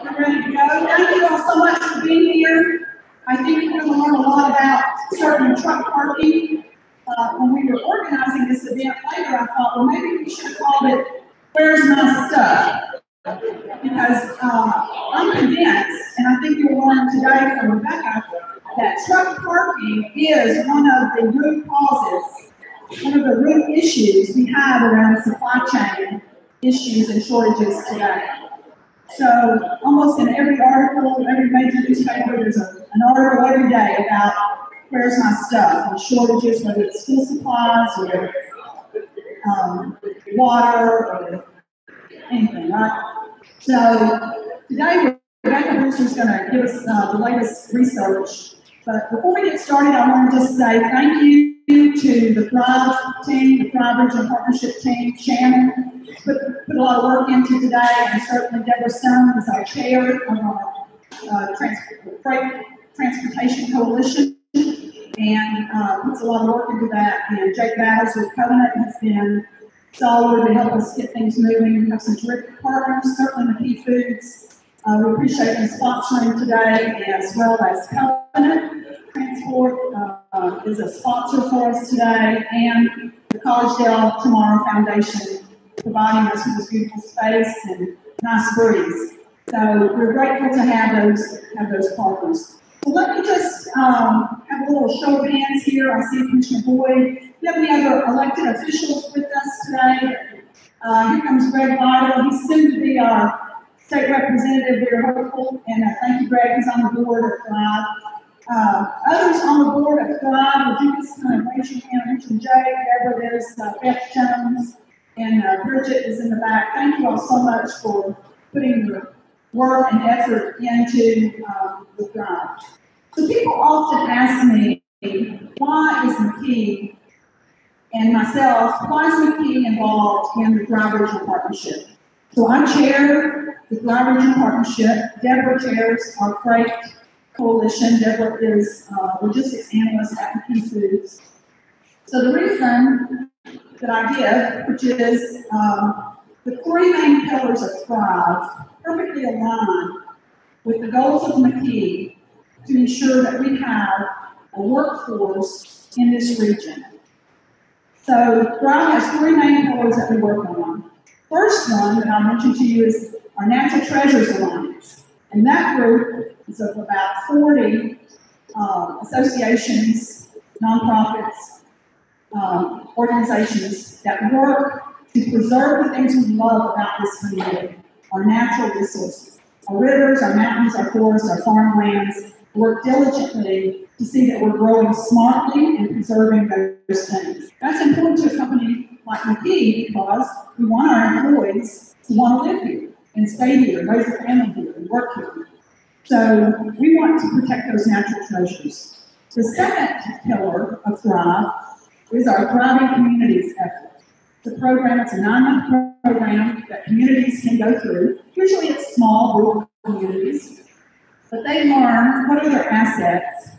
We're ready to go. Thank you all so much for being here. I think you're going to learn a lot about certain truck parking. When we were organizing this event later, I thought, well, maybe we should have called it "Where's My Stuff?" Because I'm convinced, and I think you'll learn today from Rebecca, that truck parking is one of the root causes, one of the root issues we have around supply chain issues and shortages today. So almost in every article, every major newspaper, there's an article every day about where's my stuff, and shortages, whether it's school supplies or water or anything, right? So today, Rebecca Brewster is going to give us the latest research. But before we get started, I want to just say thank you to the Thrive team, the Thrive Regional Partnership team. Shannon put a lot of work into today, and certainly Deborah Stone is our chair of our Freight Transportation Coalition, and puts a lot of work into that. And Jake Battles with Covenant has been solid to help us get things moving. We have some terrific partners, certainly McKee Foods. We appreciate them sponsoring today, as well as Covenant Transport is a sponsor for us today, and the Collegedale Tomorrow Foundation providing us with this beautiful space and nice breeze. So we're grateful to have those partners. So let me just have a little show of hands here. I see Commissioner Boyd. Do you have any other elected officials with us today? Here comes Greg Vital. He's soon to be our state representative. We're hopeful, and thank you, Greg. He's on the board of Thrive. Others on the board of Thrive, would you just kind of raise your hand? I mentioned Jay, Deborah, there's Beth Jones, and Bridget is in the back. Thank you all so much for putting your work and effort into the Thrive. So people often ask me, why is McKee and myself, why is McKee involved in the Thrive Regional Partnership? So I chair the Thrive Regional Partnership. Deborah chairs our Freight Coalition. Deborah is logistics analyst at McKee Foods. So the reason that I give, which is the three main pillars of Thrive, perfectly aligned with the goals of McKee to ensure that we have a workforce in this region. So Thrive has three main pillars that we work on. First one that I'll mention to you is our Natural Treasures Alliance. And that group is of about 40 associations, nonprofits, organizations that work to preserve the things we love about this community, our natural resources, our rivers, our mountains, our forests, our farmlands, work diligently to see that we're growing smartly and preserving those things. That's important to a company like McKee because we want our employees to want to live here and stay here, raise a family here, and work here. So we want to protect those natural treasures. The second pillar of Thrive is our Thriving Communities effort. The program, it's a 9-month program that communities can go through. Usually it's small rural communities, but they learn what are their assets.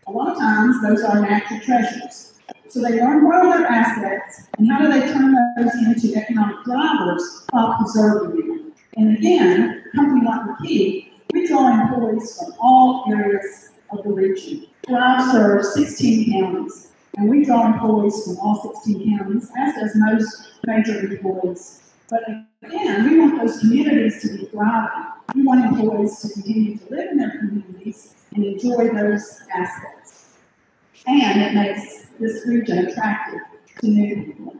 A lot of times those are natural treasures. So they learn what are their assets and how do they turn those into economic drivers while preserving them. And again, a company like McKee, we draw employees from all areas of the region. Thrive serves 16 counties, and we draw employees from all 16 counties, as does most major employees. But again, we want those communities to be thriving. We want employees to continue to live in their communities and enjoy those assets. And it makes this region attractive to new people.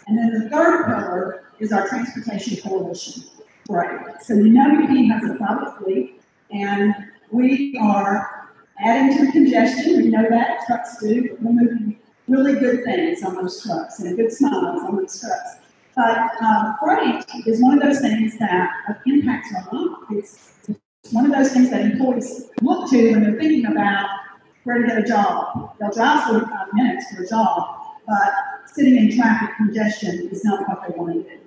And then the third pillar is our Transportation Coalition. Right. So you know McKee has a private fleet, and we are adding to the congestion. We know that trucks do, but we're moving really good things on those trucks and good smiles on those trucks. But freight is one of those things that impacts our life. It's one of those things that employees look to when they're thinking about where to get a job. They'll drive 45 minutes for a job, but sitting in traffic congestion is not what they want to do.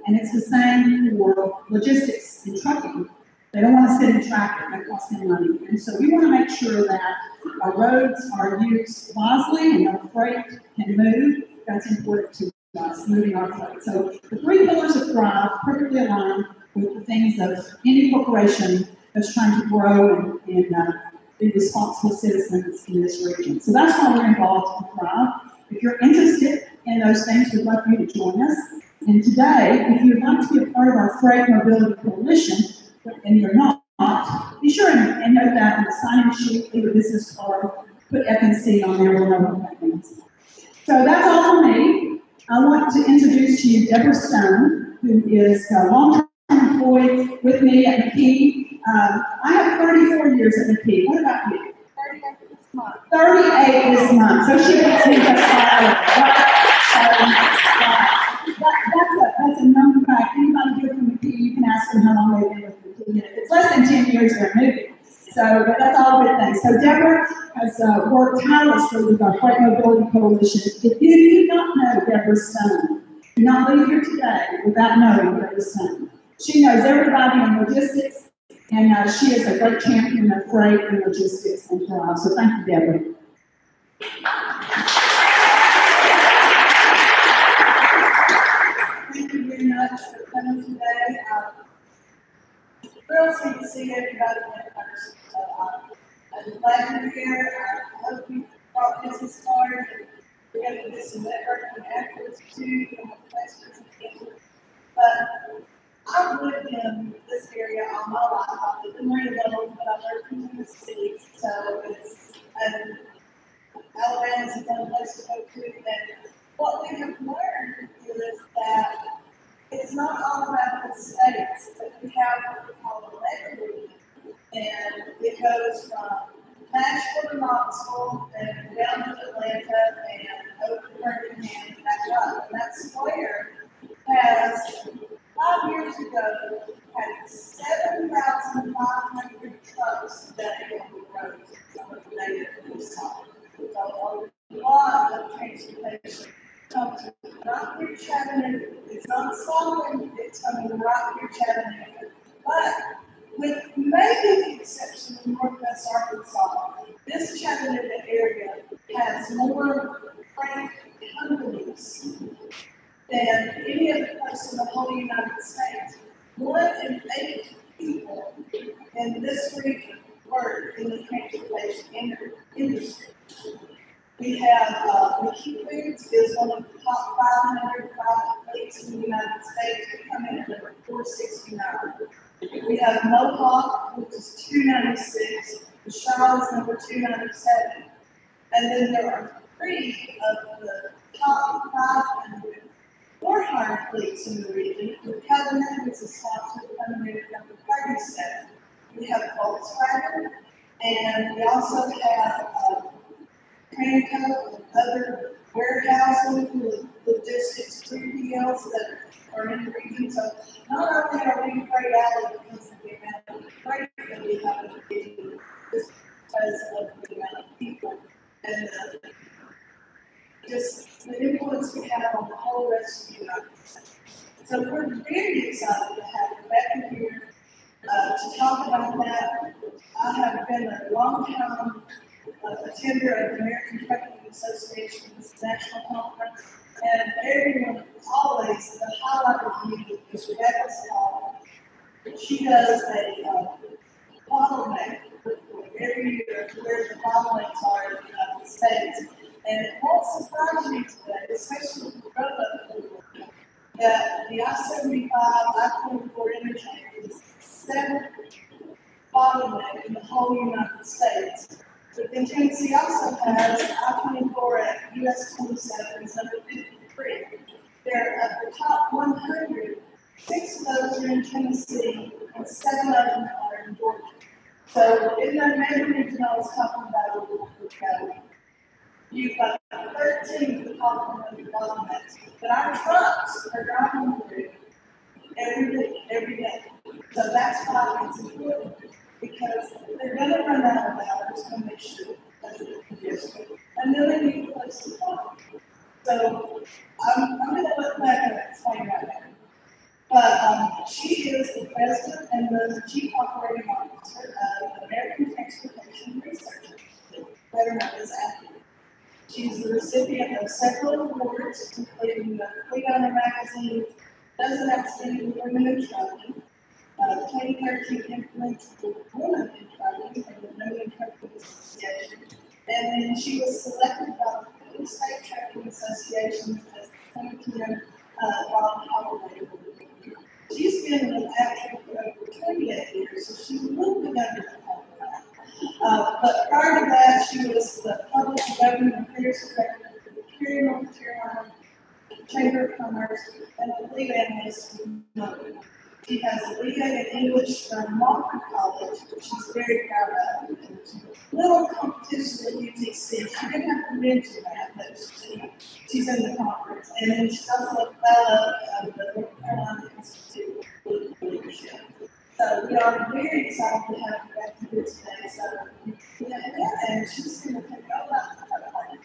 And it's the same for logistics and trucking. They don't want to sit in traffic, that costs them money. And so we want to make sure that our roads are used wisely and our freight can move. That's important to us, moving our freight. So the three pillars of Thrive perfectly align with the things of any corporation that's trying to grow and be responsible citizens in this region. So that's why we're involved in Thrive. If you're interested in those things, we'd love for you to join us. And today, if you'd like to be a part of our Freight Mobility Coalition, and you're not, be sure and note that on the sign-in sheet, leave a business card, put FNC on there, we'll know what that means. So that's all for me. I want to introduce to you Deborah Stone, who is a long-term employee with me at McKee. I have 34 years at McKee. What about you? 38 this month. 38 this month. So she gets me just fine. That's a known fact. Anybody here from McKee, you can ask them how long they've been with McKee. If it's less than 10 years, they're moving. So that's all good things. So Deborah has worked tirelessly with our Freight Mobility Coalition. If you do not know Deborah Stone, do not leave here today without knowing Deborah Stone. She knows everybody in logistics, and she is a great champion of freight and logistics and Thrive. So thank you, Deborah. Thank you very much for coming today. Thrilled to see everybody in person. So I'm glad you're here. I hope you brought business cards, and we're going to do some networking afterwards too. You have questions and things. But I've lived in this area all my life. I lived in Marino, but I worked in Tennessee, so it's Alabama's a fun place to go to. And what we have learned is that it's not all about the states, but we have what we call a level region, and it goes from Nashville to Knoxville and down to Atlanta and over to Birmingham and back up. And that square has 5 years ago had 7,500 trucks a day on the road on the day that we saw. So a lot of transportation comes right through Chattanooga. It's not solid, it's coming right through Chattanooga. But with maybe the exception of Northwest Arkansas, this Chattanooga area has more freight companies than any other place in the whole United States. 1 in 8 people in this region work in the transportation industry. We have McKee Foods is one of the top 500 private fleets in the United States. We come in at number 469. We have Mohawk, which is 296. The Shaw is number 297. And then there are 3 of the top 500 for-hire fleets in the region. With Covenant, which is sponsored, coming in at number 37. We have Volkswagen, and we also have Transco and other warehousing, logistics, 3PLs that are in the region. So not only are we great out because of the amount of freight that we have in the region, just because of the amount of people and just the influence we have on the whole rest of the United States. So we're very excited to have Rebecca here to talk about that. I have been a long time attender of the American Trucking Association's national conference, and everyone always, the highlight of the meeting is Rebecca's call. She does a bottleneck report every year to where the bottlenecks are in the United States. And it won't surprise you today, especially with the road-up people, that the I-75, I-24 interchange is the 7th bottleneck in the whole United States. But then Tennessee also has I-24 at US 27 is number 53. They're at the top 100. 6 of those are in Tennessee, and 7 of them are in Georgia. So in that main region I was talking about a little bit ago, you've got 13 of the top 100 bottlenecks. But our trucks are driving through every day. So that's why it's important, because they're going to run out of hours when they should, as a congestion, and then they need a place to park. So I'm going to let Rebecca explain right now. But she is the president and the chief operating officer of the American Transportation Research Institute, better known as ATRI. She's the recipient of several awards, including the Fleet Owner Magazine's Dozen Outstanding Women in Trucking, 2013 Influence years, so she will be under the that. But prior to that, she was the Public Government Affairs Director for the Superior North Carolina Chamber of Commerce and the lead analyst for Motor. She has a BA in English from Markham College, which she's very proud of. Little competition at UTC. She didn't have to mention that, but she's in the conference. And then she's also a fellow of the North Carolina Institute of Leadership. So we are very excited to have Rebecca here today. So, and she's going to take over her part.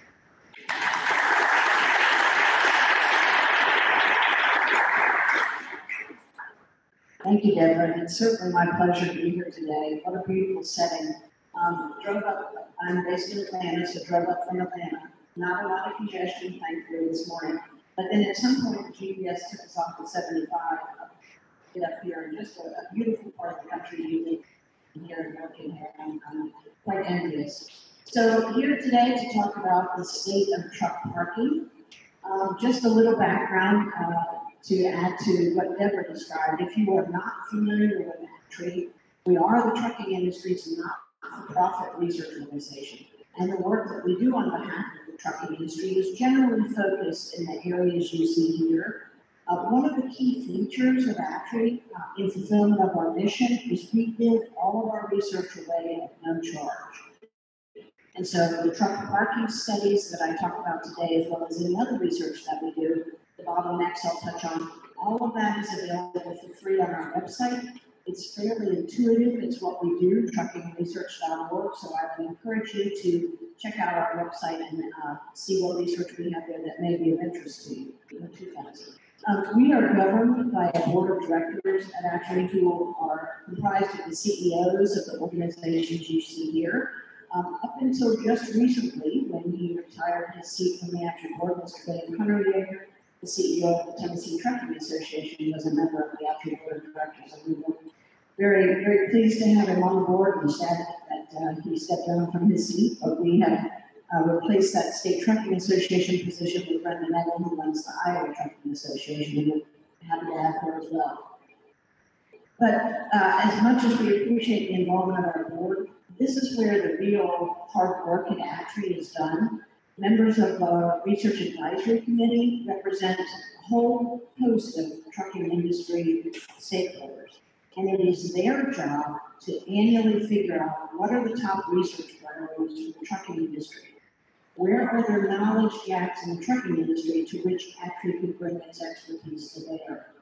Thank you, Deborah, and it's certainly my pleasure to be here today. What a beautiful setting. I'm based in Atlanta, so drove up from Atlanta. Not a lot of congestion, thankfully, this morning. But then at some point, the GPS took us off at 75, get up here, and just a beautiful part of the country you live here and working here. I'm quite envious. So here today to talk about the state of truck parking. Just a little background to add to what Deborah described. If you are not familiar with ATRI, we are the trucking industry's not-for-profit research organization. And the work that we do on behalf of the trucking industry is generally focused in the areas you see here. One of the key features of ATRI in fulfillment of our mission is we give all of our research away at no charge. And so the truck parking studies that I talk about today, as well as any other research that we do, the bottlenecks I'll touch on, all of that is available for free on our website. It's fairly intuitive. It's what we do, truckingresearch.org. So I would encourage you to check out our website and see what research we have there that may be of interest to you. We are governed by a board of directors at ATRI who are comprised of the CEOs of the organizations you see here. Up until just recently, when he retired his seat from the ATRI board, Mr. Dave Hunter, the CEO of the Tennessee Trucking Association, was a member of the ATRI board of directors. And we were very, very pleased to have him on board. We sad that he stepped down from his seat, but we have replaced that state trucking association position with Brenda Neville, who runs the Iowa Trucking Association, and we're happy to have her as well. But as much as we appreciate the involvement of our board, this is where the real hard work at ATRI is done. Members of our Research Advisory Committee represent a whole host of trucking industry stakeholders. And it is their job to annually figure out what are the top research priorities for the trucking industry. Where are there knowledge gaps in the trucking industry to which ATRI could bring its expertise to bear?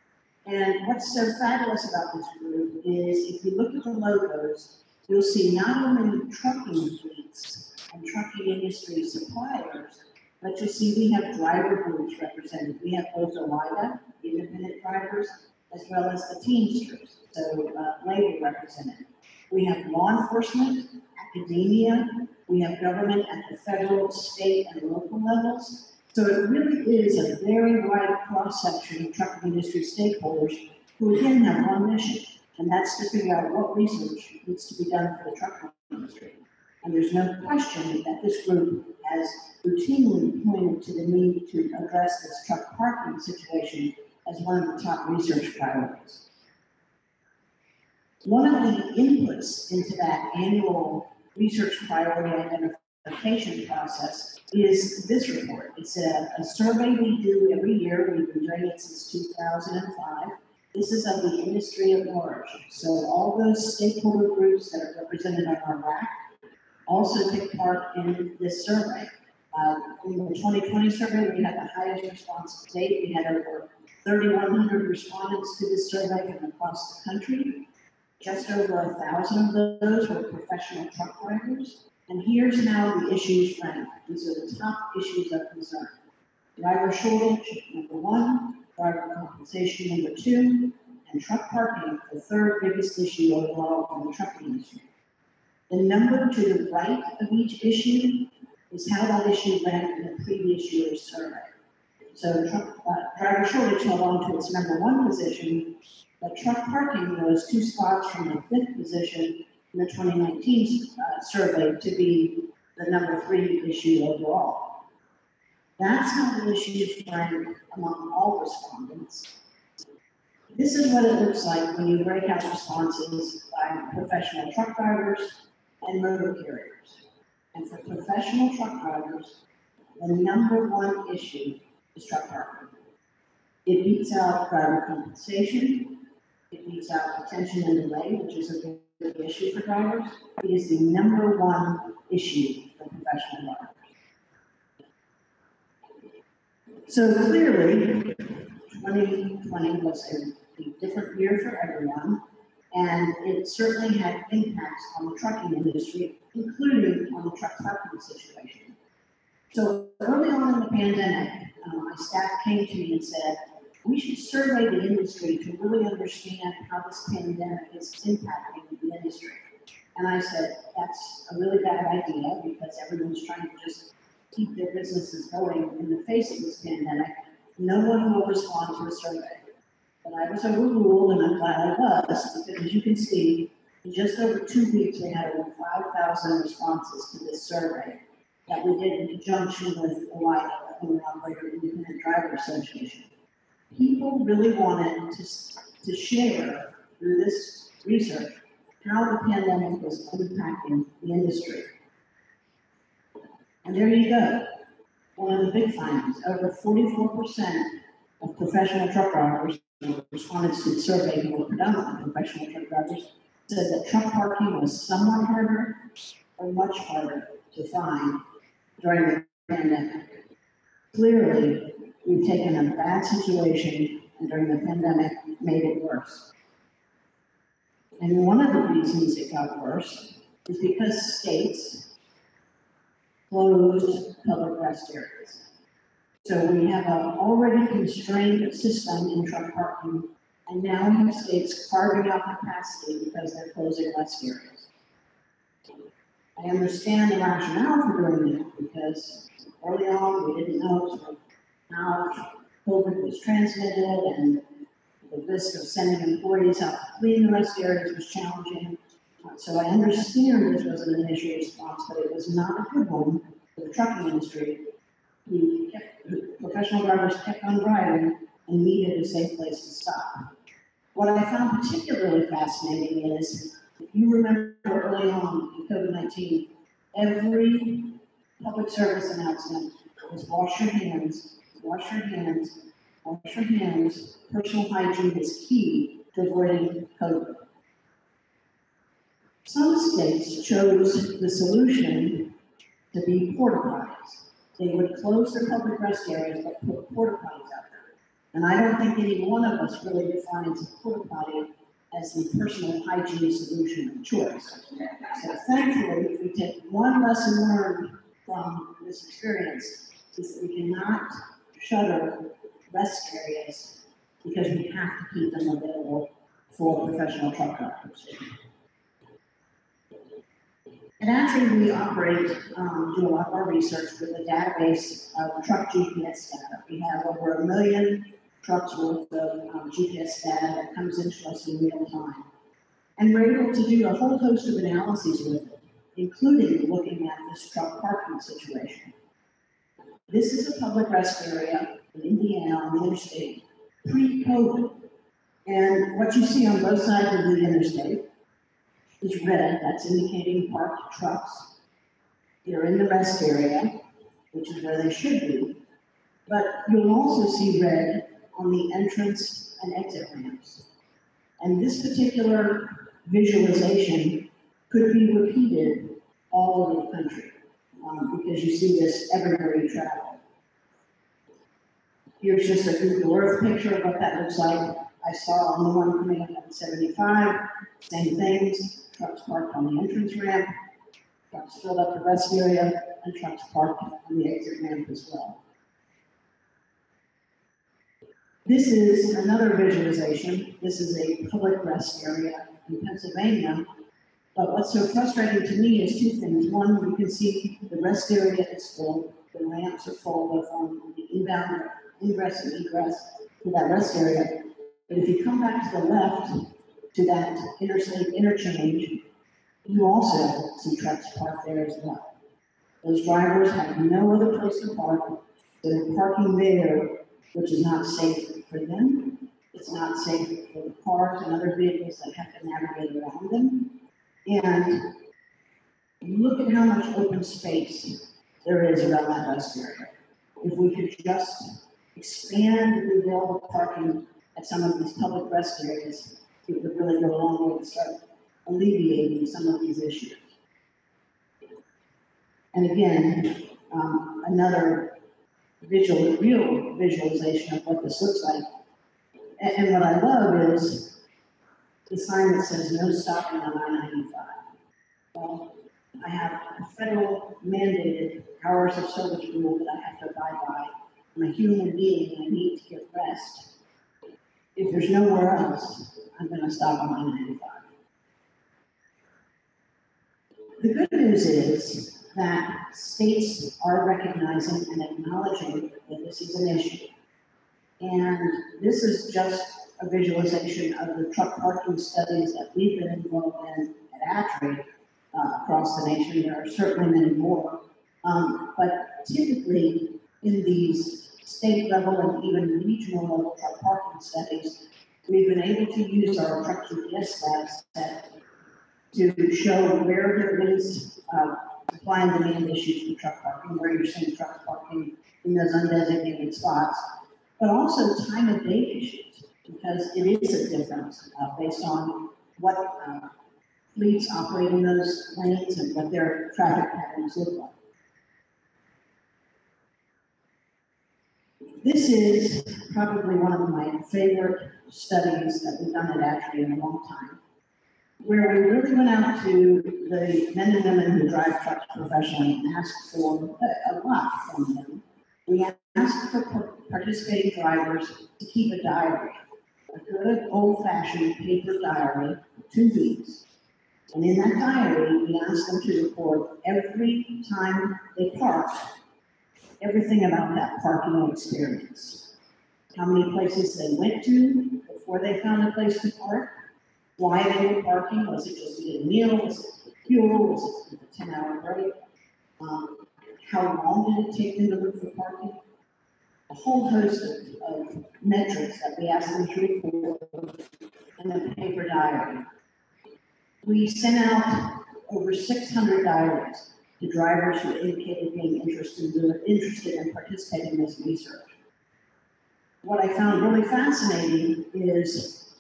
And what's so fabulous about this group is if you look at the logos, you'll see not only trucking fleets and trucking industry suppliers, but you'll see we have driver groups represented. We have both OIDA, independent drivers, as well as the Teamsters, so labor represented. We have law enforcement, academia, we have government at the federal, state, and local levels. So it really is a very wide cross-section of trucking industry stakeholders who again have one mission, and that's to figure out what research needs to be done for the trucking industry. And there's no question that this group has routinely pointed to the need to address this truck parking situation as one of the top research priorities. One of the inputs into that annual research priority identification process is this report. It's a survey we do every year. We've been doing it since 2005. This is of the industry at large. So all those stakeholder groups that are represented on our RAC also take part in this survey. In the 2020 survey, we had the highest response to date. We had over 3,100 respondents to this survey from across the country. Just over 1,000 of those were professional truck drivers. And here's how the issues rank. These are the top issues of concern. Driver shortage, number one. Driver compensation, number two. And truck parking, the third biggest issue overall in the trucking industry. The number to the right of each issue is how that issue ranked in the previous year's survey. So driver shortage held on to its number one position, but truck parking rose 2 spots from the 5th position in the 2019 survey to be the number 3 issue overall. That's how the issues rank among all respondents. This is what it looks like when you break out responses by professional truck drivers and motor carriers. And for professional truck drivers, the number one issue is truck parking. It beats out driver compensation. It beats out detention and delay, which is a big issue for drivers. It is the number one issue for professional drivers. So clearly, 2020 was a different year for everyone, and it certainly had impacts on the trucking industry, including on the truck parking situation. So early on in the pandemic, my staff came to me and said, we should survey the industry to really understand how this pandemic is impacting the industry. And I said, that's a really bad idea because everyone's trying to just keep their businesses going in the face of this pandemic. No one will respond to a survey. But I was overruled, and I'm glad I was, because as you can see, in just over 2 weeks, we had over 5,000 responses to this survey that we did in conjunction with OIDA, the Owner Operator Independent Driver Association. People really wanted to share through this research how the pandemic was impacting the industry. And there you go. One of the big findings, over 44% of professional truck drivers respondents to the survey who were predominantly professional truck drivers said that truck parking was somewhat harder or much harder to find during the pandemic. Clearly, we've taken a bad situation and during the pandemic made it worse. And one of the reasons it got worse is because states closed public rest areas. So we have an already constrained system in truck parking, and now we have states carving out capacity because they're closing rest areas. I understand the rationale for doing that because early on we didn't know how COVID was transmitted, and the risk of sending employees out to clean the rest areas was challenging. So I understand this was an initial response, but it was not a good one for the trucking industry. Professional drivers kept on driving and needed a safe place to stop. What I found particularly fascinating is, if you remember early on in COVID-19, every public service announcement was wash your hands, wash your hands, wash your hands. Personal hygiene is key to avoiding COVID. Some states chose the solution to be porta potties. They would close their public rest areas but put porta potties out there. And I don't think any one of us really defines a porta potty as the personal hygiene solution of choice. So thankfully, if we take one lesson learned from this experience, is that we cannot shutter rest areas because we have to keep them available for professional truck drivers. At ATRI, we operate, do a lot of our research with a database of truck GPS data. We have over 1 million trucks worth of GPS data that comes into us in real time. And we're able to do a whole host of analyses with it, including looking at this truck parking situation. This is a public rest area in Indiana on the interstate, pre-COVID. And what you see on both sides of the interstate is red, that's indicating parked trucks. They're in the rest area, which is where they should be. But you'll also see red on the entrance and exit ramps. And this particular visualization could be repeated all over the country because you see this everywhere you travel. Here's just a Google Earth picture of what that looks like. I saw on the one coming up on 75, same things, trucks parked on the entrance ramp, trucks filled up the rest area, and trucks parked on the exit ramp as well. This is another visualization. This is a public rest area in Pennsylvania. But what's so frustrating to me is two things. One, you can see the rest area is full. The ramps are full, both on the inbound ingress and egress to that rest area. But if you come back to the left, to that interstate interchange, you also see trucks parked there as well. Those drivers have no other place to park. They're parking there, which is not safe for them, It's not safe for the cars and other vehicles that have to navigate around them. And look at how much open space there is around that rest area. If we could just expand the available parking at some of these public rest areas, it would really go a long way to start alleviating some of these issues. And again, another real visualization of what this looks like. And what I love is the sign that says no stopping on I-95. Well, I have a federal mandated hours of service rule that I have to abide by. I'm a human being and I need to get rest. If there's nowhere else, I'm going to stop on I-95. The good news is that states are recognizing and acknowledging that this is an issue. And this is just a visualization of the truck parking studies that we've been involved in at ATRI across the nation. There are certainly many more. But typically in these state level and even regional level truck parking studies, we've been able to use our truck GPS data to show where there is supply and demand issues for truck parking, where you're seeing trucks parking in those undesignated spots, but also time of day issues, because it is a difference based on what fleets operate in those lanes and what their traffic patterns look like. This is probably one of my favorite studies that we've done at ATRI in a long time, where we really went out to the men and women who drive trucks professionally and asked for a lot from them. We asked for participating drivers to keep a diary, a good old-fashioned paper diary for 2 weeks. And in that diary, we asked them to record every time they parked, everything about that parking experience. How many places they went to before they found a place to park, why they were parking, was it just to get a meal, was it to get fuel, was it to get a 10-hour break, how long did it take them to look for parking? A whole host of metrics that we asked them to record in the paper diary. We sent out over 600 diaries to drivers who indicated being interested in participating in this research. What I found really fascinating is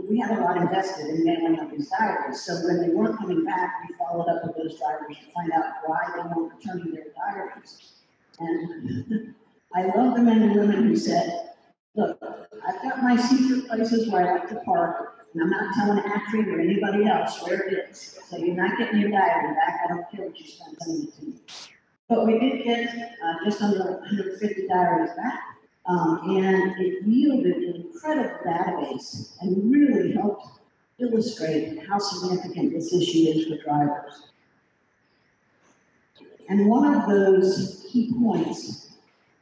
we had a lot invested in mailing out these diaries, so when they weren't coming back, we followed up with those drivers to find out why they weren't returning their diaries. And I love the men and women who said, look, I've got my secret places where I like to park, and I'm not telling ATRI or anybody else where it is. So you're not getting your diary back. I don't care what you spend sending it to me. But we did get just under 150 diaries back, and it yielded an incredible database and really helped illustrate how significant this issue is for drivers. And one of those key points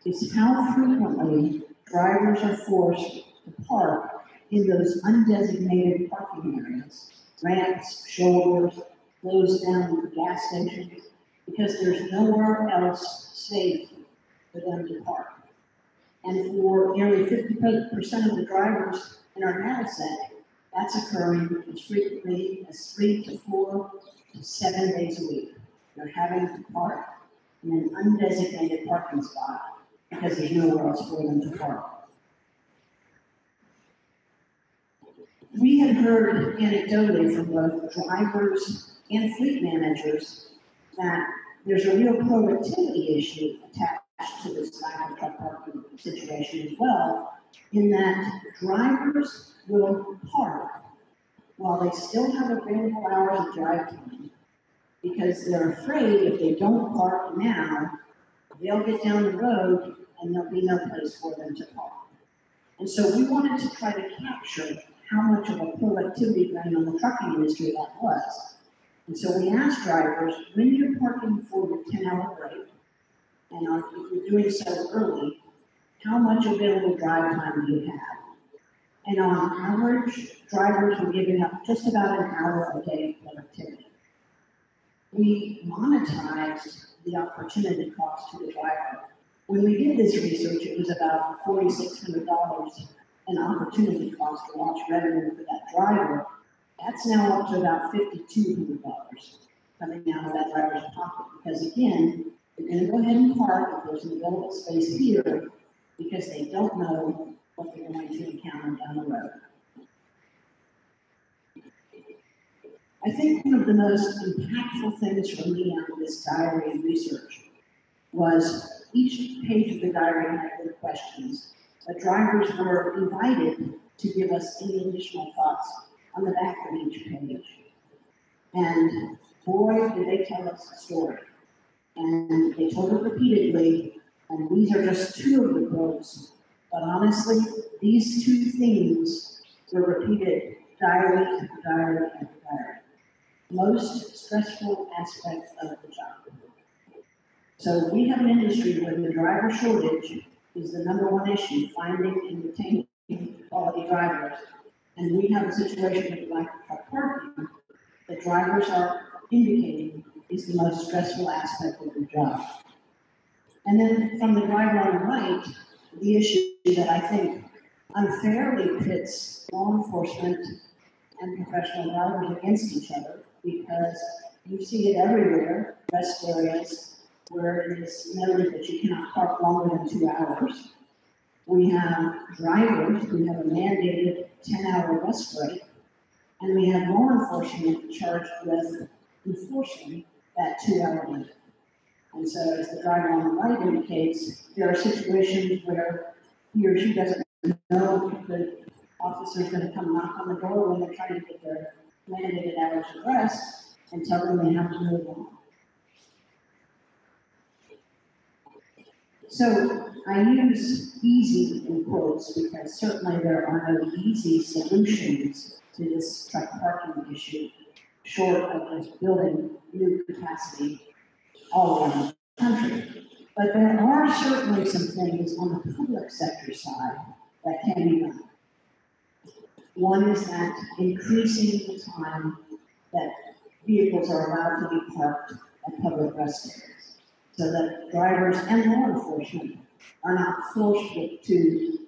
is how frequently drivers are forced to park in those undesignated parking areas, ramps, shoulders, closed down gas stations, because there's nowhere else safe for them to park. And for nearly 50% of the drivers in our data set, that's occurring as frequently as 3 to 4 to 7 days a week. They're having to park in an undesignated parking spot because there's nowhere else for them to park. We have heard anecdotally from both drivers and fleet managers that there's a real productivity issue attached to this lack of truck parking situation as well, in that drivers will park while they still have available hours of drive time, because they're afraid if they don't park now, they'll get down the road and there'll be no place for them to park. And so we wanted to try to capture how much of a productivity drain on the trucking industry that was. And so we asked drivers, when you're parking for your 10-hour break, and if you're doing so early, how much available drive time do you have? And on average, drivers were giving up just about an hour a day of productivity. We monetized the opportunity cost to the driver. When we did this research, it was about $4,600 an opportunity cost or lost revenue for that driver, that's now up to about $5,200 coming out of that driver's pocket. Because again, they're going to go ahead and park if there's an available space here because they don't know what they're going to encounter down the road. I think one of the most impactful things for me out of this diary research was each page of the diary had good questions. The drivers were invited to give us any additional thoughts on the back of each page. And boy, did they tell us a story. And they told it repeatedly, and these are just two of the quotes. But honestly, these two themes were repeated diary after diary after diary. Most stressful aspects of the job. So we have an industry where the driver shortage is the #1 issue, finding and retaining quality drivers. And we have a situation with lack of truck parking that drivers are indicating is the most stressful aspect of the job. And then from the driver on the right, the issue that I think unfairly pits law enforcement and professional drivers against each other, because you see it everywhere, rest areas, where it is noted that you cannot park longer than 2 hours. We have drivers who have a mandated 10-hour rest break, and we have law enforcement charged with enforcing that 2-hour limit. And so, as the driver on the right indicates, there are situations where he or she doesn't know if the officer is going to come knock on the door when they're trying to get their mandated hours of rest and tell them they have to move on. So I use easy in quotes because certainly there are no easy solutions to this truck parking issue, short of just building new capacity all around the country. But there are certainly some things on the public sector side that can be done. One is that increasing the time that vehicles are allowed to be parked at public rest areas, so that drivers and law enforcement are not forced to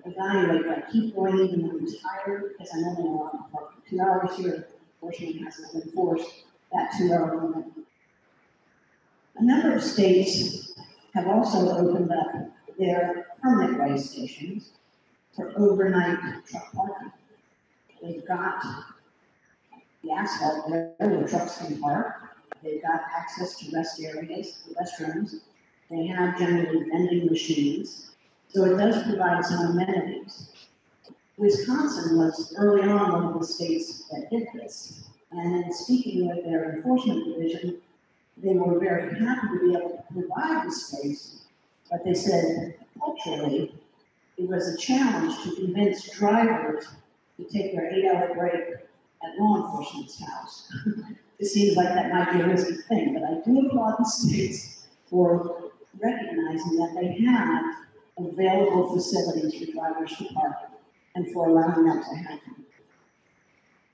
evaluate, like, keep going even when I'm tired, because I'm only allowed to park for 2 hours here. Enforcement hasn't enforced that 2-hour limit. A number of states have also opened up their permanent way stations for overnight truck parking. They've got the asphalt there where trucks can park. They've got access to rest areas, restrooms. They have generally vending machines. So it does provide some amenities. Wisconsin was early on one of the states that did this. And in speaking with their enforcement division, they were very happy to be able to provide the space, but they said culturally it was a challenge to convince drivers to take their 8-hour break at law enforcement's house. It seems like that might be a risky thing, but I do applaud the states for recognizing that they have available facilities for drivers to park and for allowing that to happen.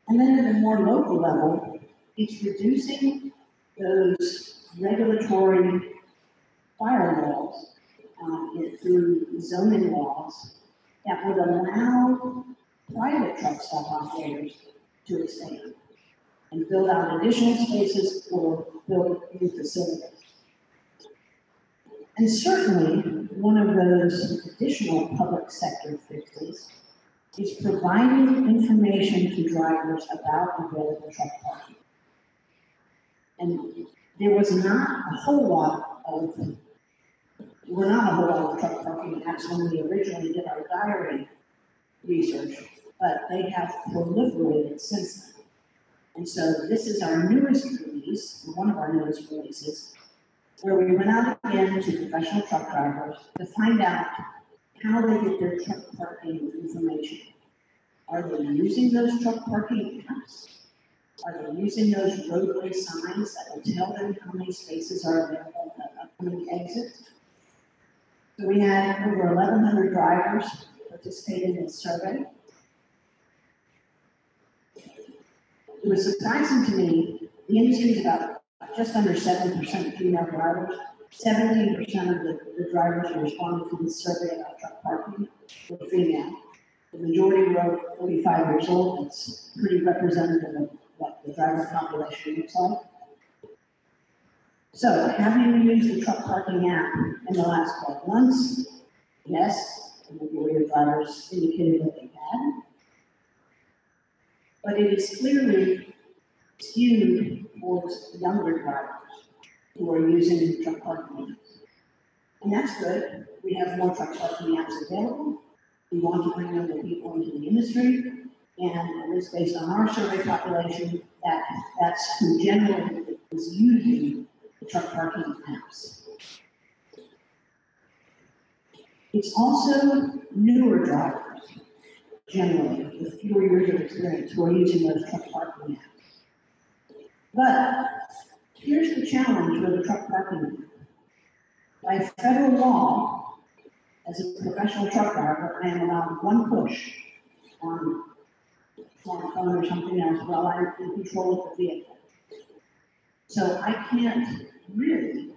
And then at a more local level, it's reducing those regulatory firewalls through zoning laws that would allow private truck stop operators to expand and build out additional spaces or build new facilities. And certainly, one of those additional public sector fixes is providing information to drivers about available truck parking. And there was not a whole lot of truck parking apps when we originally did our diary research, but they have proliferated since then. And so this is our newest release, one of our newest releases, where we went out again to professional truck drivers to find out how they get their truck parking information. Are they using those truck parking apps? Are they using those roadway signs that will tell them how many spaces are available at the upcoming exit? So we had over 1,100 drivers participate in this survey. It was surprising to me, the industry is about just under 7% female drivers. 17% of the drivers who responded to this survey about truck parking were female. The majority wrote 45 years old. That's pretty representative of what the driver population looks like. So, have you used the truck parking app in the last 12 months? Yes, the majority of drivers indicated that they had. But it is clearly skewed towards younger drivers who are using the truck parking apps. And that's good. We have more truck parking apps available. We want to bring younger people into the industry. And at least based on our survey population, that's who generally is using the truck parking apps. It's also newer drivers, generally, with fewer years of experience, who are using those truck parking apps. But here's the challenge with the truck parking app. By federal law, as a professional truck driver, I am allowed one push on a smartphone or something else while I'm in control of the vehicle. So I can't really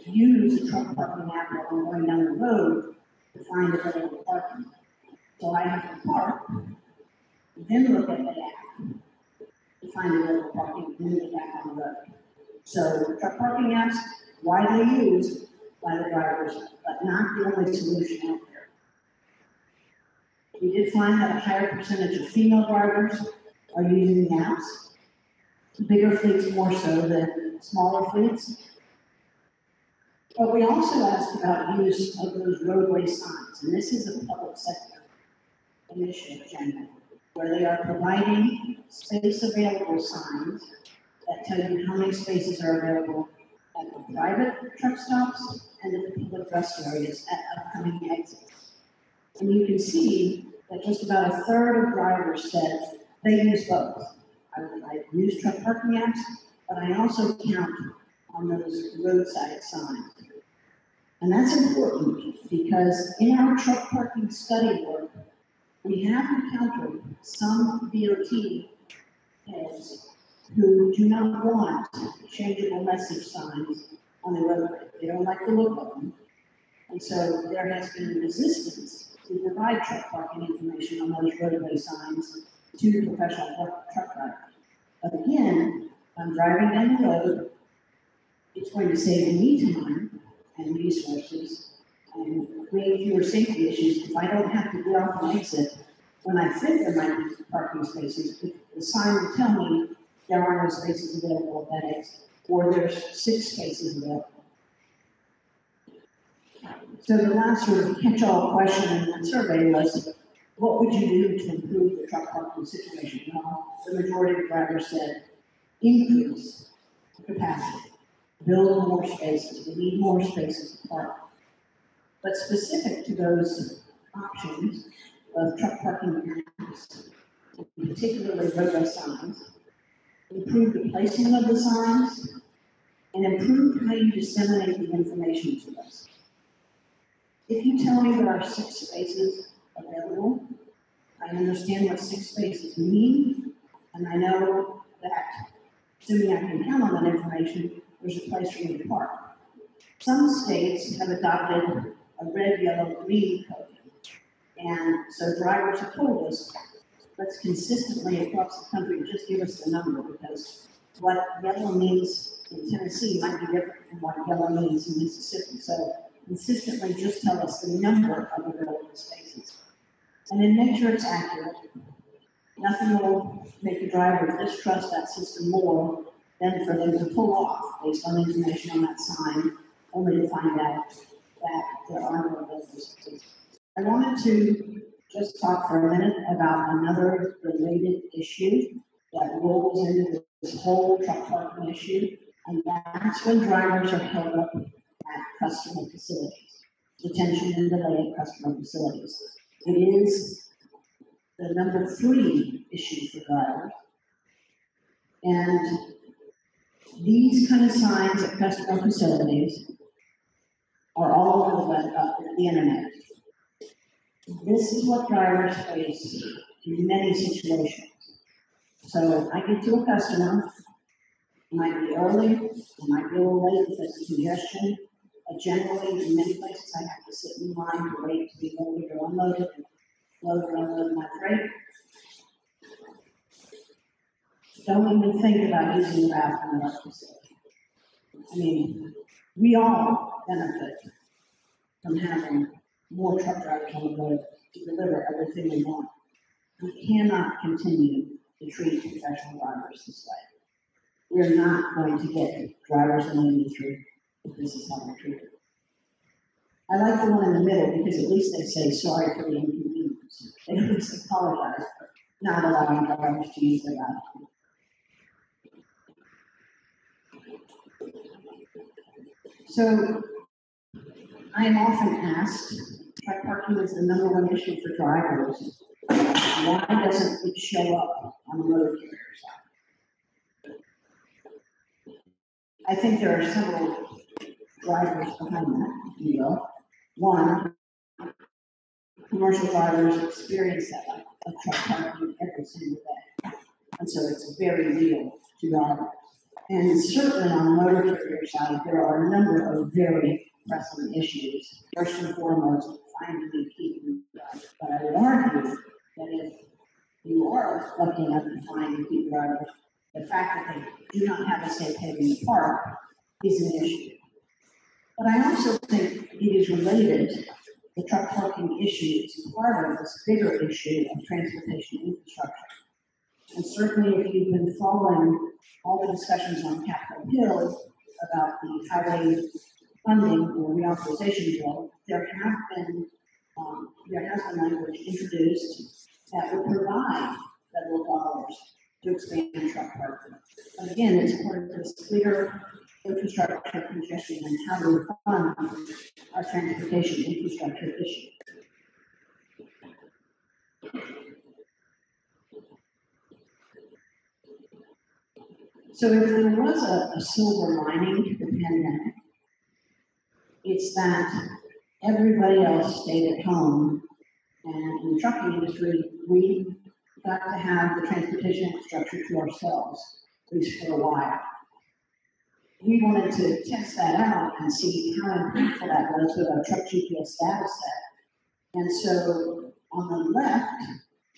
use the truck parking app while I'm going down the road to find available parking. So I have to park, then look at the app to find available parking, and then get back on the road. So truck parking apps, widely used by the drivers, but not the only solution out there. We did find that a higher percentage of female drivers are using the apps. Bigger fleets more so than smaller fleets. But we also asked about use of those roadway signs, and this is a public sector initiative generally, where they are providing space available signs that tell you how many spaces are available at the private truck stops and at the public rest areas at upcoming exits. And you can see that just about a third of drivers said they use both. I use truck parking apps, but I also count on those roadside signs. And that's important because in our truck parking study work, we have encountered some DOT heads who do not want changeable message signs on the roadway. They don't like the look of them. And so there has been resistance to provide truck parking information on those roadway signs to professional truck drivers. But again, I'm driving down the road, it's going to save me time and resources and create fewer safety issues if I don't have to get off an exit when I think there might be parking spaces. If the sign will tell me there are no spaces available at that exit, or there's 6 spaces available. So the last sort of catch-all question in that survey was, what would you do to improve the truck parking situation? Well, the majority of drivers said, increase capacity, build more spaces, we need more spaces to park. But specific to those options of truck parking apps, particularly roadway signs, improve the placement of the signs, and improve how you disseminate the information to us. If you tell me there are 6 spaces available, I understand what 6 spaces mean, and I know that, assuming I can count on that information, there's a place for me to park. Some states have adopted a red, yellow, green code, and so drivers have told us, let's consistently across the country just give us the number, because what yellow means in Tennessee might be different from what yellow means in Mississippi. So consistently just tell us the number of available spaces. And then make sure it's accurate. Nothing will make a driver distrust that system more than for them to pull off based on information on that sign, only to find out that there are no available spaces. I wanted to just talk for a minute about another related issue that rolls into this whole truck parking issue, and that's when drivers are held up at customer facilities, detention and delay at customer facilities. It is the number 3 issue for drivers. And these kind of signs at customer facilities are all over the internet. This is what drivers face in many situations. So I get to a customer, it might be early, it might be a little late if there's congestion. Generally, in many places, I have to sit in line to wait to be loaded or unloaded. load or unload my freight. Don't even think about using the bathroom in our facility. I mean, we all benefit from having more truck drivers on the road to deliver everything we want. We cannot continue to treat professional drivers this way. We're not going to get drivers in the industry if this is how we're treated. I like the one in the middle because at least they say sorry for the inconvenience. They at least apologize for not allowing drivers to use their bathroom. So I am often asked, truck parking is the #1 issue for drivers. Why doesn't it show up on the motor carrier side? I think there are several drivers behind that, if you will. One, commercial drivers experience that of truck parking every single day. And so it's very real to drivers. And certainly on the motor carrier side, there are a number of very pressing issues. First and foremost, finding and keeping drivers. But I would argue that if you are lucky enough to find and keep drivers, the fact that they do not have a safe haven to park is an issue. But I also think it is related, the truck parking issue is part of this bigger issue of transportation infrastructure. And certainly if you've been following all the discussions on Capitol Hill about the highway funding or reauthorization bill, there has been language introduced that would provide federal dollars to expand truck parking. But again, it's part of this bigger infrastructure congestion and how to fund our transportation infrastructure issue. So if there was a silver lining to the pandemic, it's that everybody else stayed at home, and in the trucking industry, we got to have the transportation infrastructure to ourselves, at least for a while. We wanted to test that out and see how impactful that was with our truck GPS data set. And so on the left,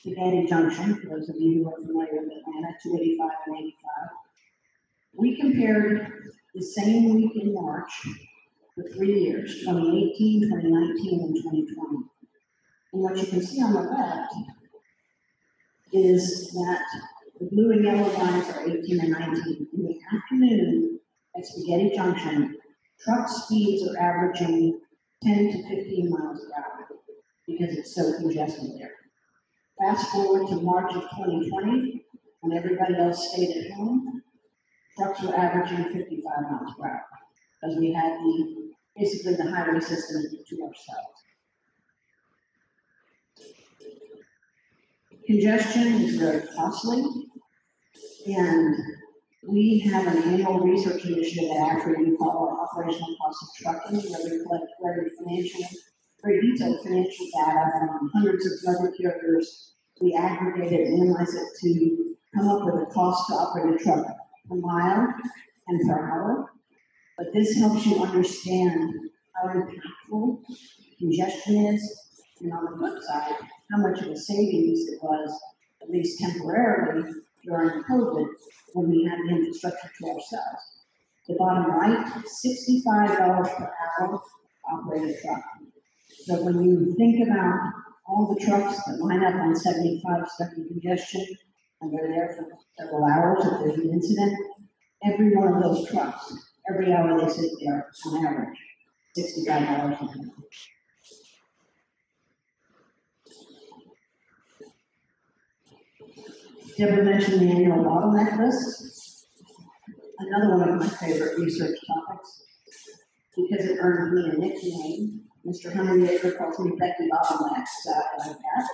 the Getty Junction, for those of you who are familiar with Atlanta, 285 and 85, we compared the same week in March for 3 years, 2018, 2019, and 2020. And what you can see on the left is that the blue and yellow lines are 18 and 19. In the afternoon at Spaghetti Junction, truck speeds are averaging 10 to 15 miles per hour because it's so congested there. Fast forward to March of 2020, when everybody else stayed at home, trucks were averaging 55 miles per hour because we had basically the highway system to ourselves. Congestion is very costly, and we have an annual research initiative at ATRI we call our operational cost of trucking, where we collect very detailed financial data from hundreds of motor carriers. We aggregate it and analyze it to come up with a cost to operate a truck per mile and per hour. But this helps you understand how impactful congestion is, and on the flip side, how much of a savings it was, at least temporarily, during COVID, when we had the infrastructure to ourselves. The bottom right, $65 per hour to operate a truck. So when you think about all the trucks that line up on 75 stuck in congestion, and they're there for several hours if there's an incident, every one of those trucks, every hour they sit there, on average, $65 an hour. Deborah mentioned the annual bottleneck list. Another one of my favorite research topics, because it earned me a nickname. Mr. Hungeryaker calls me Becky Bottleneck, so I like that.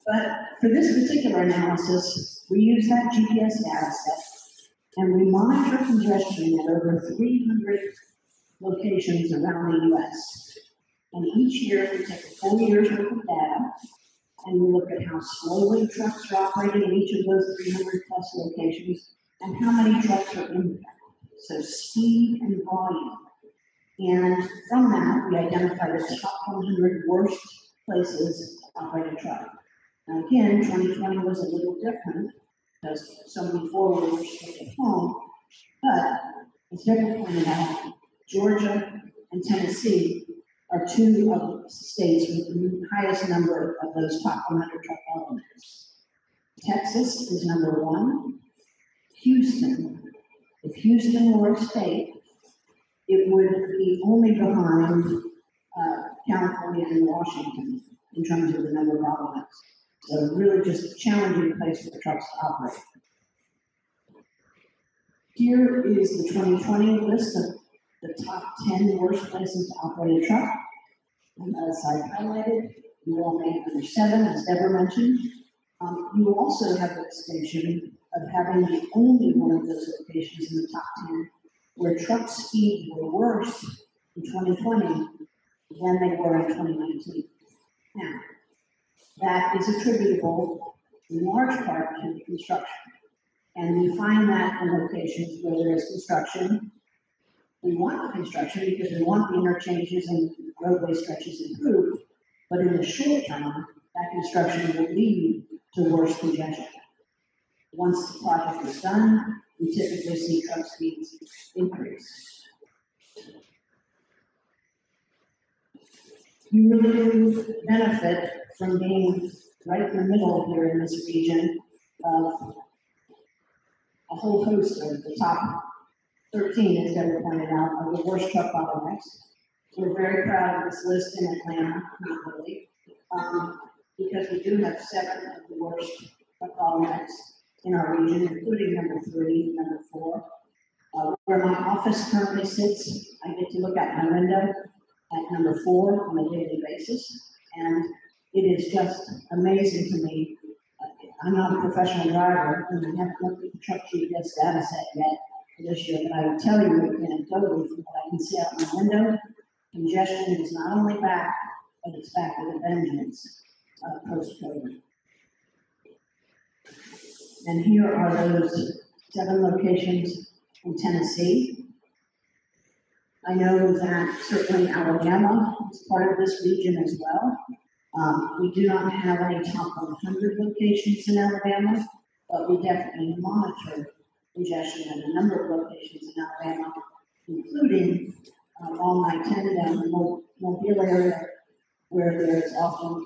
But for this particular analysis, we use that GPS data set, and we monitor congestion at over 300 locations around the U.S. And each year, we take a full year's worth of data, and we look at how slowly trucks are operating in each of those 300 plus locations, and how many trucks are impacted. So speed and volume. And from that, we identify the top 100 worst places to operate a truck. Now again, 2020 was a little different because so many four-wheelers were stuck at home, but as Deborah pointed out, Georgia and Tennessee are two of the states with the highest number of those top 100 truck bottlenecks. Texas is number one. Houston, if Houston were a state, it would be only behind California and Washington in terms of the number of bottlenecks. So really just a challenging place for trucks to operate. Here is the 2020 list of the top 10 worst places to operate a truck. And as I highlighted, you all made number 7, as Deborah mentioned. You also have the distinction of having the only one of those locations in the top 10 where truck speeds were worse in 2020 than they were in 2019. Now, that is attributable in large part to the construction. And we find that in locations where there is construction. We want the construction because we want the interchanges and roadway stretches improved, but in the short term, that construction will lead to worse congestion. Once the project is done, we typically see truck speeds increase. You really do benefit from being right in the middle here in this region of a whole host of the top 13, as Deborah pointed out, of the worst truck bottlenecks. We're very proud of this list in Atlanta, not really, because we do have 7 of the worst truck bottlenecks in our region, including number 3 and number 4. Where my office currently sits, I get to look out my window at number 4 on a daily basis, and it is just amazing to me. I'm not a professional driver, and I haven't looked at the truck GPS data set yet for this year, but I would tell you anecdotally from what I can see out my window, congestion is not only back, but it's back with a vengeance post-COVID. And here are those 7 locations in Tennessee. I know that certainly Alabama is part of this region as well. We do not have any top 100 locations in Alabama, but we definitely monitor congestion at a number of locations in Alabama, including along I-10 down the Mobile area, where there's often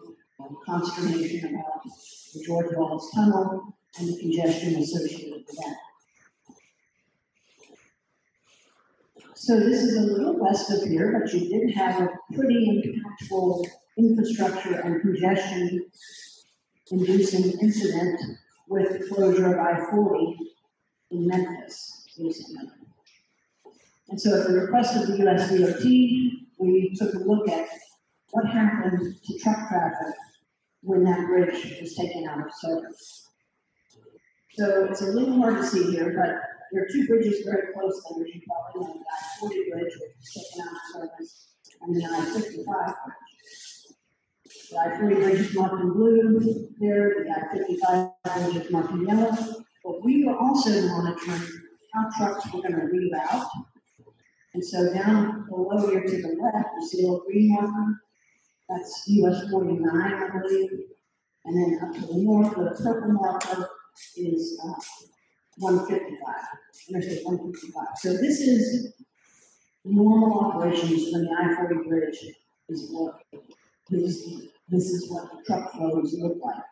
consternation about the George Wallace Tunnel and the congestion associated with that. So this is a little west of here, but you did have a pretty impactful infrastructure and congestion inducing incident with the closure of I-40 in Memphis recently. And so at the request of the US DOT, we took a look at what happened to truck traffic when that bridge was taken out of service. So it's a little hard to see here, but there are 2 bridges very close there, as you probably know, the I-40 bridge, which was taken out of service, and the I-55 bridge. The I-40 bridge is marked in blue there, the I-55 bridge is marked in yellow, but we were also monitoring how trucks were going to reroute. And so down below here to the left, you see a little green marker, that's US 49, I believe, and then up to the north, the purple marker is 155, Interstate 155. So this is normal operations when the I-40 bridge is working. This is what the truck flows look like.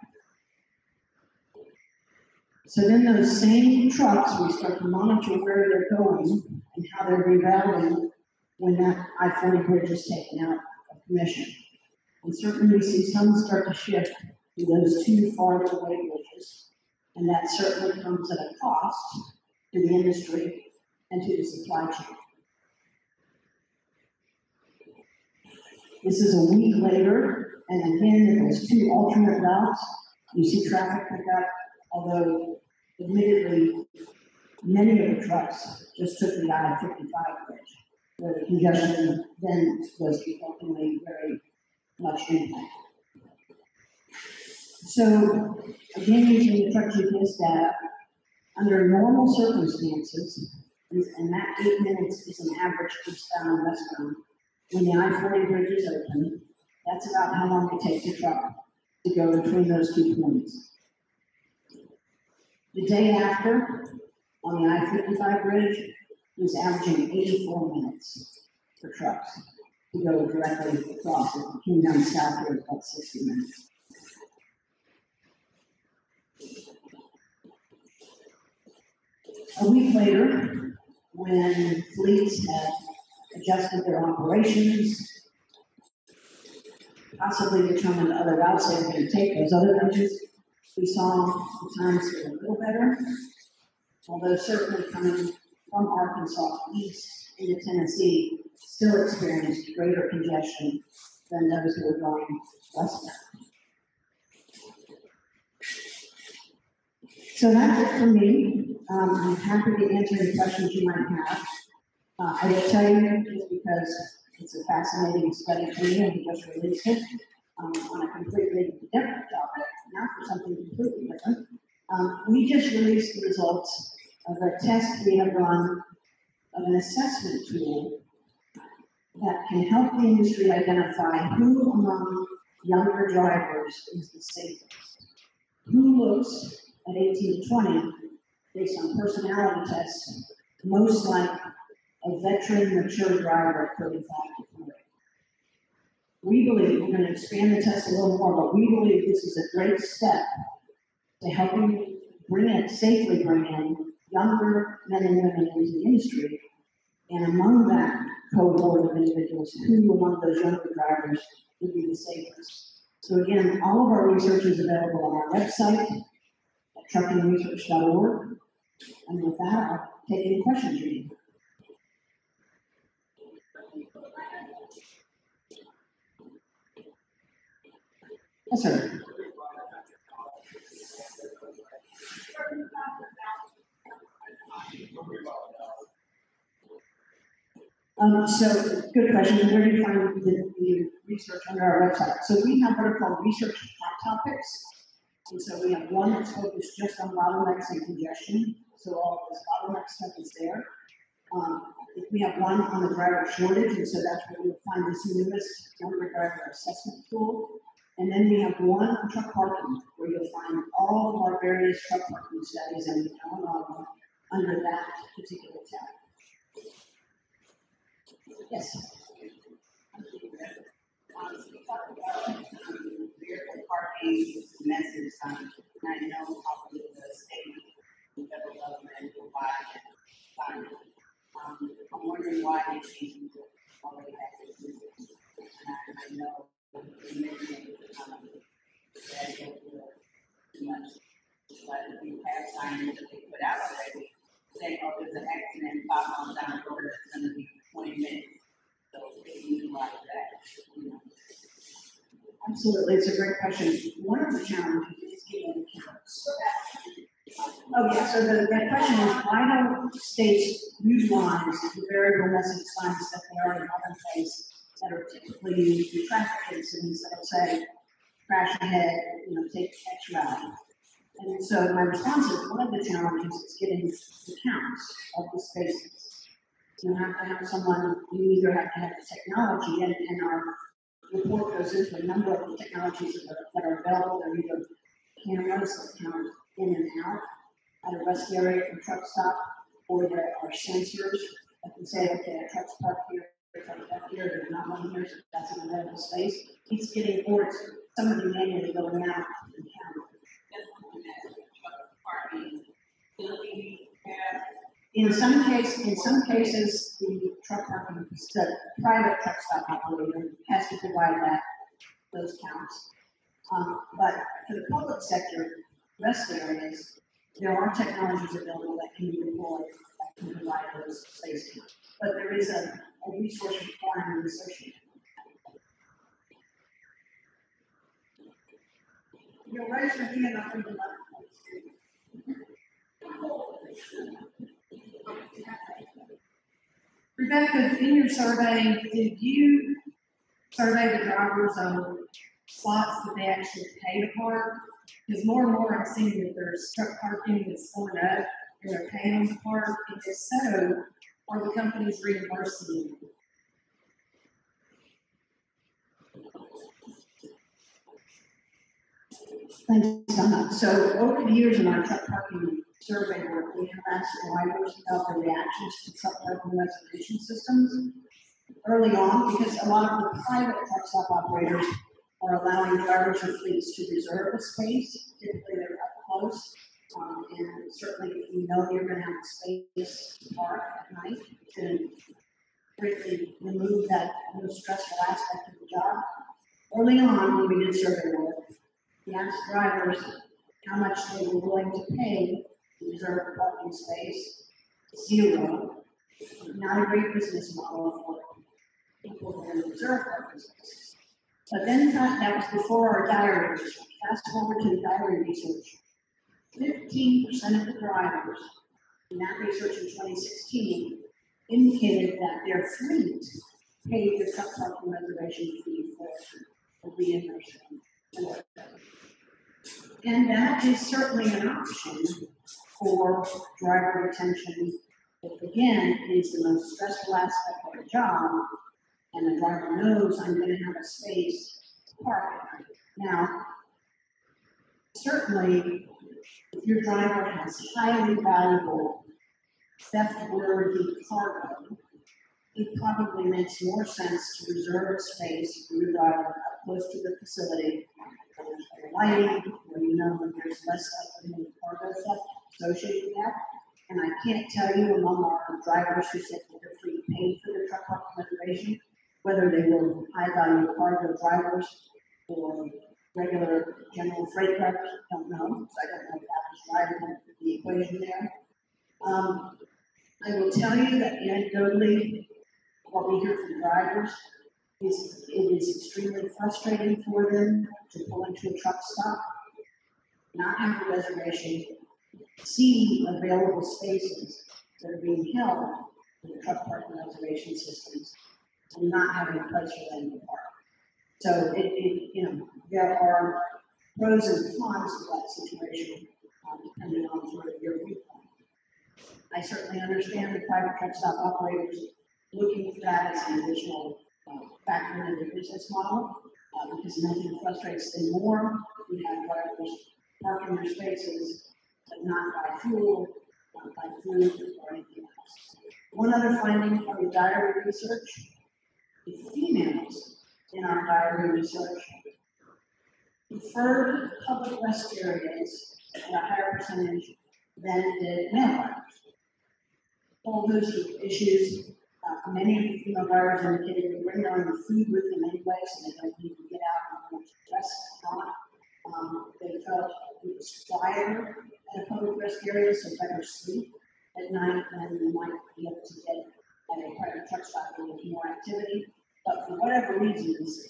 So then those same trucks, we start to monitor where they're going and how they're rerouting when that I-40 bridge is taken out of commission. And certainly we see some start to shift to those 2 farther away bridges, and that certainly comes at a cost to the industry and to the supply chain. This is a week later, and again, there's 2 alternate routes. You see traffic pick up, although admittedly, many of the trucks just took the I-55 bridge, where the congestion then was ultimately very much impacted. So, again, using the truck GPS data, under normal circumstances, and that 8 minutes is an average eastbound and westbound, when the I-40 bridge is open, that's about how long it takes a truck to go between those 2 points. The day after, on the I-55 bridge, it was averaging 84 minutes for trucks to go directly across. If it came down south here, it's about 60 minutes. A week later, when fleets had adjusted their operations, possibly determined other routes they were going to take, those other bridges, we saw the times get a little better, although certainly coming from Arkansas east into Tennessee still experienced greater congestion than those who were going westbound. So that's it for me. I'm happy to answer any questions you might have. I will tell you, just because it's a fascinating study for me, and we just released it on a completely different topic, not for something completely different. We just released the results of a test we have run of an assessment tool that can help the industry identify who among younger drivers is the safest. Who looks at 18 to 20, based on personality tests, most like a veteran, mature driver at 35 to 40. We believe, we're going to expand the test a little more, but we believe this is a great step to helping safely bring in younger men and women into the industry. And among that cohort of individuals, who among those younger drivers would be the safest? So again, all of our research is available on our website at truckingresearch.org. And with that, I'll take any questions you need. Yes, sir. So, good question. Where do you find the research under our website? So we have what are called research hot topics. And so we have one that's focused just on bottlenecks and congestion. So all of this bottleneck stuff is there. We have one on the driver shortage, and so that's where you'll find this newest younger driver assessment tool. And then we have one on truck parking, where you'll find all of our various truck parking studies and under that particular tab. Yes. We talked about vehicle parking message signs, and I know probably the state and federal government provide signs. I'm wondering why they changed it already have this system. And I know you mentioned that it don't feel too much, but if you have signs that they put out already saying, oh, there's an accident 5 miles down the road, it's going to be 20 minutes. So they utilize that, you know. Absolutely, it's a great question. One of the challenges is getting accounts. Oh yeah, so the question is, why don't states utilize the variable message signs that they already have in place that are typically used in traffic incidents that'll say, crash ahead, take X route. And so my response is, one of the challenges is getting the counts of the spaces. You have to have someone, you either have to have the technology, and our report goes into a number of the technologies that are available. They're either cameras that count in and out at a rest area from truck stop, or there are sensors that can say, okay, a truck's parked here, a truck's parked here, there's not one here, so that's an available space. It's getting, or it's somebody manually going out and counting. In some cases, the truck parking, the private truck stop operator has to provide those counts. But for the public sector, rest areas, there are technologies available that can be deployed that can provide those space counts. But there is a resource requirement associated. You'll raise your hand up in the Rebecca, in your survey, did you survey the drivers on slots that they actually pay to park? Because more and more I'm seeing that there's truck parking that's going up and they're paying to park. And if so, are the companies reimbursing them? Thanks, Donna. So over the years in our truck parking survey work, we have asked drivers about their reactions to truck parking reservation systems early on, because a lot of the private truck stop operators are allowing drivers or fleets to reserve a space. Typically, they're up close, and certainly if you know you're going to have a space to park at night to greatly remove that most stressful aspect of the job. Early on, when we did survey work, we asked drivers how much they were willing to pay to reserve a parking space. Zero. Not a great business model for people who are in reserve parking spaces. But then that was before our diary research. Fast forward to the diary research. 15% of the drivers in that research in 2016 indicated that their fleet paid the truck parking reservation fee for reimbursement. And that is certainly an option for driver retention. If again, it is the most stressful aspect of the job, and the driver knows I'm going to have a space to park at. Now, certainly, if your driver has highly valuable, theft-worthy cargo, it probably makes more sense to reserve a space for your driver up close to the facility, where there's better lighting, where you know that there's less likelihood of cargo theft associated with that. And I can't tell you among our drivers who said that they're free to pay for their truck parking reservation, whether they were high-value cargo drivers or regular general freight drivers. Don't know, so I don't know if that was driving the equation there. I will tell you that anecdotally, what we hear from drivers is it is extremely frustrating for them to pull into a truck stop, not have a reservation, see available spaces that are being held in the truck parking reservation systems, and not having a place for them to park. So there are pros and cons to that situation, depending on sort of your viewpoint. I certainly understand the private truck stop operators looking for that as an additional factor in their business model, because nothing frustrates them more. We have drivers parking their spaces, but not buy fuel, not buy food, or anything else. One other finding from the diary research, the females in our diary research preferred public rest areas at a higher percentage than did male drivers. All those issues, many of the female drivers indicated they bring their own food with them anyway, so they don't need to get out and dress hot. They felt it was quieter at a public rest area, so better sleep at night, and you might be able to get at a private truck stop with more activity. But for whatever reasons,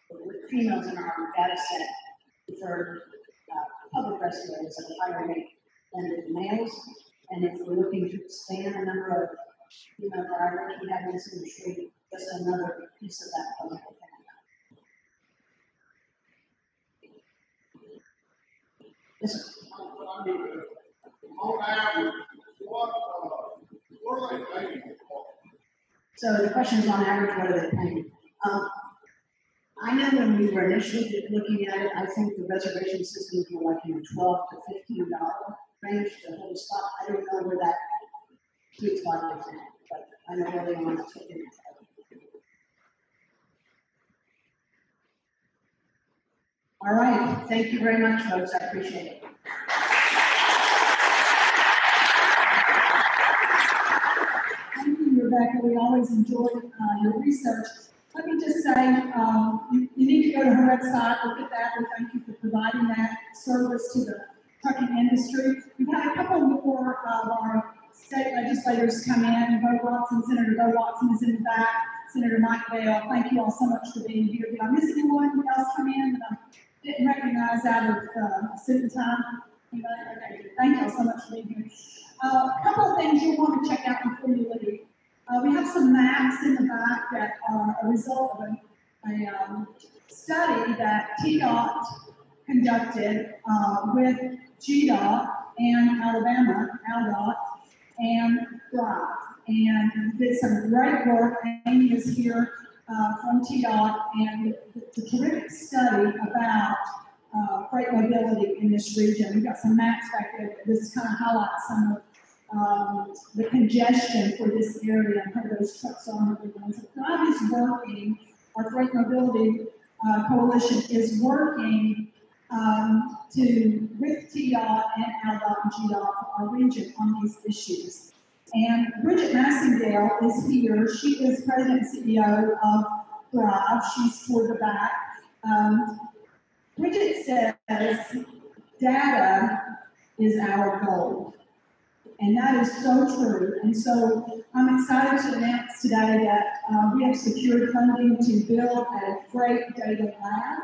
the females in our data set preferred public rest areas at a higher rate than the males. And if we're looking to expand the number of female drivers, we have in this industry just another piece of that puzzle. Yes, On average, what are they paying for? so the question is, on average, what are they paying? I know when we were initially looking at it, I think the reservation systems were like in the $12 to $15 range to hold a spot. I don't know where that sweet spot is at, but I know early on that's what they were charging. All right, thank you very much, folks. I appreciate it. Thank you, Rebecca. We always enjoy your research. Let me just say, you need to go to her website, look at that. We thank you for providing that service to the trucking industry. We've had a couple more of our state legislators come in. Senator Bo Watson is in the back. Senator Mike Bell. Thank you all so much for being here. Did I miss anyone else come in that I didn't recognize out of suit and tie? Okay. Thank you all so much for being here. A couple of things you'll want to check out before you leave. We have some maps in the back that are a result of a study that TDOT conducted with GDOT and Alabama, ALDOT, and Thrive, and did some great work. Amy is here from TDOT, and it's a terrific study about freight mobility in this region. We've got some maps back there that just kind of highlights some of the congestion for this area and where those trucks are. So God is working, our freight mobility coalition is working with TDOT and ALDOT and GDOT for our region on these issues. And Bridget Massingdale is here. She is President and CEO of Thrive. She's toward the back. Bridget says data is our goal. And that is so true. And so I'm excited to announce today that we have secured funding to build a freight data lab.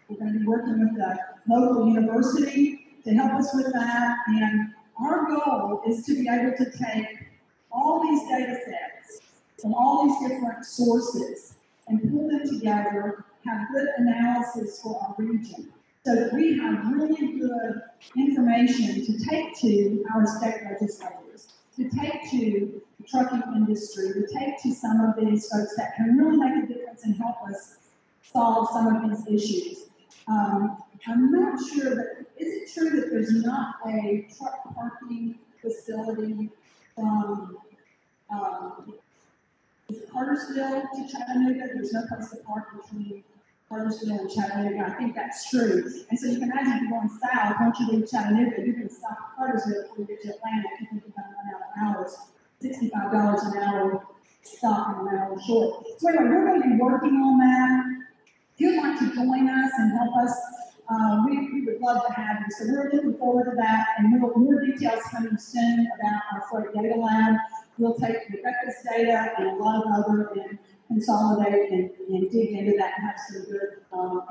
We're going to be working with the local university to help us with that. And our goal is to be able to take all these data sets from all these different sources and pull them together, have good analysis for our region, so that we have really good information to take to our state legislators, to take to the trucking industry, to take to some of these folks that can really make a difference and help us solve some of these issues. I'm not sure, but is it true that there's not a truck parking facility from Cartersville to Chattanooga? There's no place to park between Cartersville and Chattanooga. I think that's true. And so you can imagine if you're going south, once you leave Chattanooga, you can stop at Cartersville before you get to Atlanta. You think you're going to run out of hours, $65 an hour, stop and an hour short. So anyway, we're going to be working on that. If you'd like to join us and help us, we would love to have you. So we're looking forward to that, and more details coming soon about our freight data lab. We'll take Rebecca's data and a lot of other and consolidate and dig into that and have some good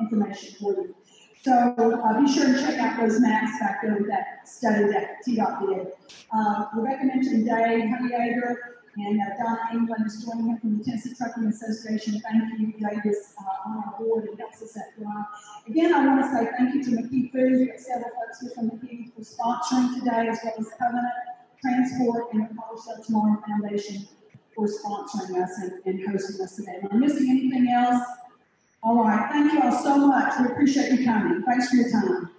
information for you. So be sure to check out those maps back there with that study that TDOT did. Rebecca mentioned Dave Honeyacre, and Donna England is joining him from the Tennessee Trucking Association. Thank you, Dave is on our board and helps us at Thrive. Again, I want to say thank you to McKee Foods. We've got several folks here from McKee for sponsoring today, as well as Covenant Transport and the College Sell Tomorrow Foundation for sponsoring us and hosting us today. Am I missing anything else? All right, thank you all so much. We appreciate you coming. Thanks for your time.